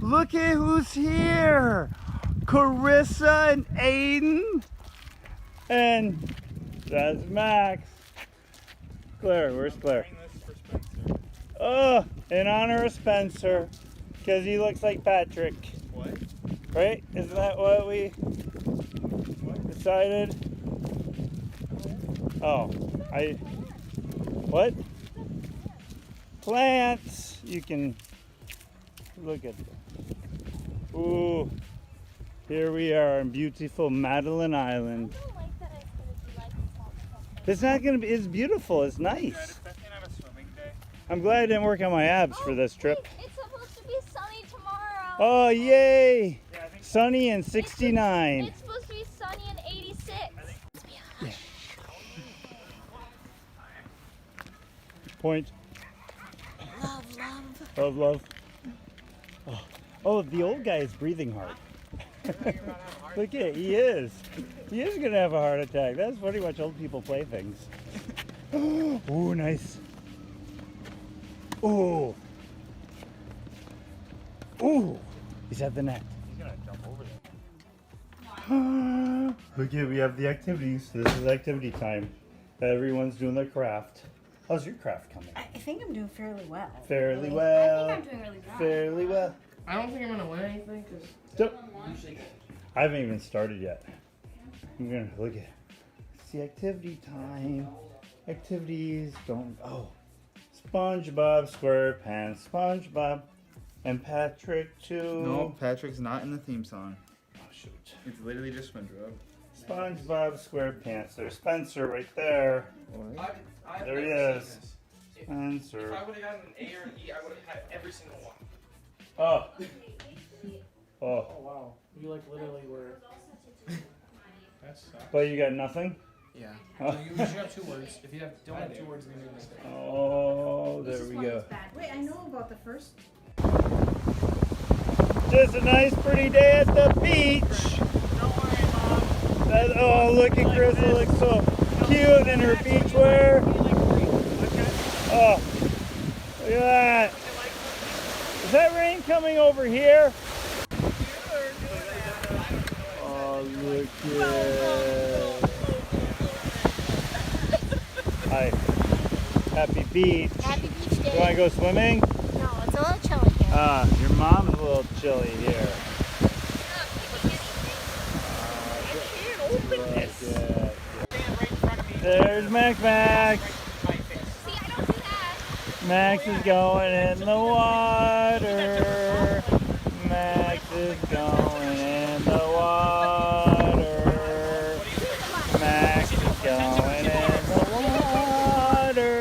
Look at who's here. Carissa and Aiden. And that's Max. Claire, where's Claire? Oh, in honor of Spencer. Because he looks like Patrick. What? Right? Isn't that what we decided? Oh, what? Plants. You can look at them. Ooh, here we are on beautiful Madeline Island. I don't like that it's going to be like this. It's not going to be, it's beautiful, it's nice. I'm glad I didn't work on my abs for this trip. It's supposed to be sunny tomorrow. Oh, yay! Sunny and 69. It's supposed to be sunny and 86. Yeah. Point. Love, love. Love, love. Oh, the old guy is breathing hard. Look at it, he is. He is going to have a heart attack. That's funny, watch old people play things. Ooh, nice. Ooh. Ooh. He's at the net. He's gonna jump over there. Look at, we have the activities. This is activity time. Everyone's doing their craft. How's your craft coming? I think I'm doing fairly well. Fairly well. I think I'm doing really well. Fairly well. I don't think I'm gonna win anything because I haven't even started yet. I'm gonna look at. It's the activity time. Activities don't. Oh, SpongeBob SquarePants. SpongeBob and Patrick too. No, Patrick's not in the theme song. Oh shoot. It's literally just SpongeBob. SpongeBob SquarePants. There's Spencer right there. There he is. Spencer. If I would have gotten an A or an E, I would have had every single one. Oh. Oh. Oh wow, you like literally were. That's. But you got nothing? Yeah. Oh. So you should have 2 words. If you don't have 2 words, then you made a mistake. Oh, there we go. Wait, I know about the first. Just a nice pretty day at the beach. Don't worry, Mom. Oh, look at Crystal, looks so cute in her beachwear. Oh, look at that. Is that rain coming over here? Oh, look at it. Hi. Happy beach. Happy beach day. You want to go swimming? No, it's a little chilly here. Your mom's a little chilly here. There's Max. See, I don't do that. Max is going in the water. Max is going in the water. Max is going in the water.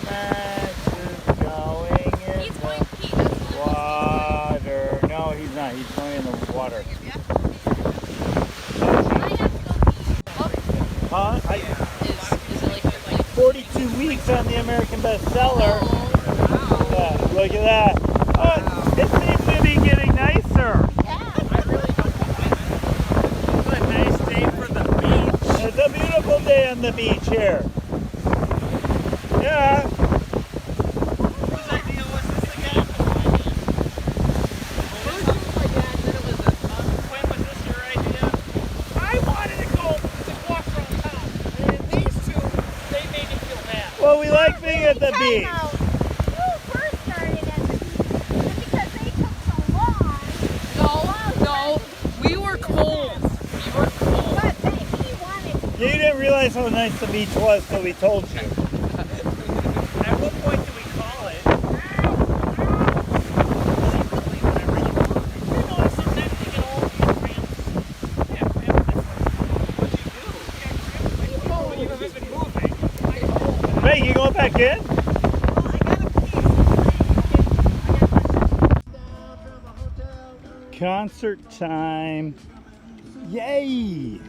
Max is going in the water. No, he's not. He's going in the water. Huh? Is it like 42 weeks on the American bestseller. Yeah, look at that. Oh, it seems to be getting nicer. I really don't know. It's a nice day for the beach. It's a beautiful day on the beach here. Yeah. Whose idea was this again? My dad said it was when was this your idea? I wanted to go to walk around town. And these two, they made me feel bad. Well, we like being at the beach. You first started at the beach, and because they took so long. No, we were cold. We were cold. But he wanted to. You didn't realize how nice the beach was till we told you. At what point do we call it? You know, sometimes you get old, you get cramps. Yeah, cramps. What do you do? You get cramps. Oh, you haven't been moving. Hey, you going back in? Concert time. Yay!